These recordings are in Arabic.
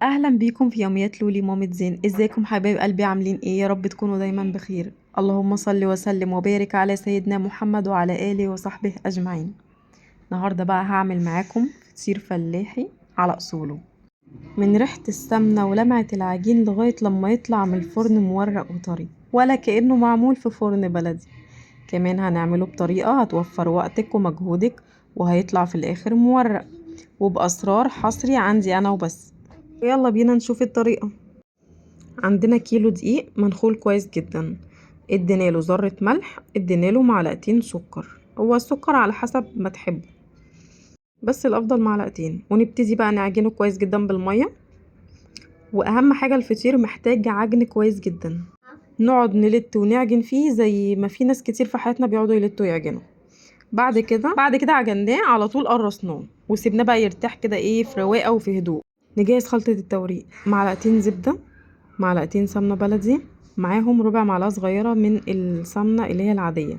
اهلا بيكم في يوميات لولي مامة زين. ازيكم حبايب قلبي؟ عاملين ايه؟ يا رب تكونوا دايما بخير. اللهم صل وسلم وبارك على سيدنا محمد وعلى اله وصحبه اجمعين. النهارده بقى هعمل معاكم فطير فلاحي على اصوله، من ريحة السمنة ولمعة العجين لغاية لما يطلع من الفرن مورق وطري ولا كأنه معمول في فرن بلدي. كمان هنعمله بطريقة هتوفر وقتك ومجهودك، وهيطلع في الاخر مورق وبأسرار حصري عندي انا وبس. يلا بينا نشوف الطريقة. عندنا كيلو دقيق منخول كويس جدا، ادينا له ذرة ملح، ادينا له معلقتين سكر، هو السكر على حسب ما تحبه بس الافضل معلقتين. ونبتدي بقى نعجنه كويس جدا بالمية. واهم حاجة الفطير محتاج عجن كويس جدا، نقعد نلت ونعجن فيه زي ما في ناس كتير في حياتنا بيقعدوا يلتوا ويعجنوا. بعد كده عجناه على طول، قرصناه وسيبناه بقى يرتاح كده ايه في رواقه وفي هدوء. نجهز خلطة التوريق: معلقتين زبدة، معلقتين سمنة بلدي، معاهم ربع معلقة صغيرة من السمنة اللي هي العادية.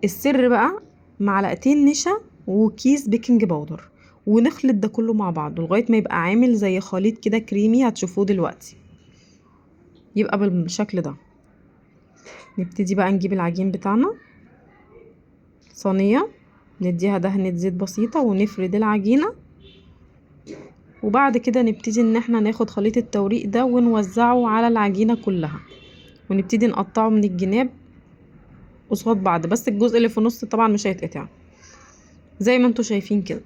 السر بقى معلقتين نشا وكيس بيكنج باودر، ونخلط ده كله مع بعض لغاية ما يبقى عامل زي خليط كده كريمي هتشوفوه دلوقتي، يبقى بالشكل ده. نبتدي بقى نجيب العجين بتاعنا، صينية نديها دهنة زيت بسيطة ونفرد العجينة. وبعد كده نبتدي ان احنا ناخد خليط التوريق ده ونوزعه على العجينة كلها، ونبتدي نقطعه من الجناب قصاد بعض، بس الجزء اللي في النص طبعا مش هيتقطع زي ما انتوا شايفين كده.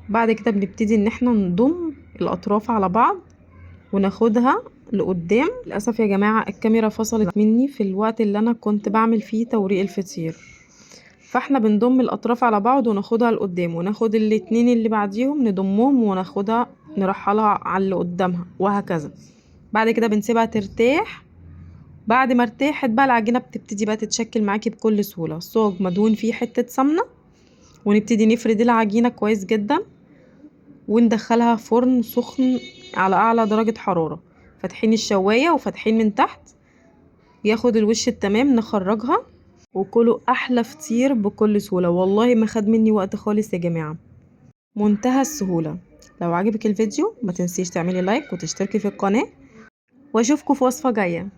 بعد كده بنبتدي ان احنا نضم الاطراف على بعض وناخدها لقدام. للاسف يا جماعة الكاميرا فصلت مني في الوقت اللي انا كنت بعمل فيه توريق الفطير، فاحنا بنضم الاطراف على بعض وناخدها لقدام، وناخد الاتنين اللي بعديهم نضمهم وناخدها نرحلها على اللي قدامها، وهكذا. بعد كده بنسيبها ترتاح. بعد ما ارتاحت بقى العجينة بتبتدي بقى تتشكل معاكي بكل سهولة. صاج مدهون فيه حتة سمنة، ونبتدي نفرد العجينة كويس جدا وندخلها فرن سخن على اعلى درجة حرارة، فاتحين الشواية وفاتحين من تحت، ياخد الوش التمام نخرجها وكلوا احلى فطير بكل سهولة. والله ما خد مني وقت خالص يا جماعة، منتهى السهولة. لو عجبك الفيديو ما تنسيش تعملي لايك وتشتركي في القناة، واشوفكم في وصفة جاية.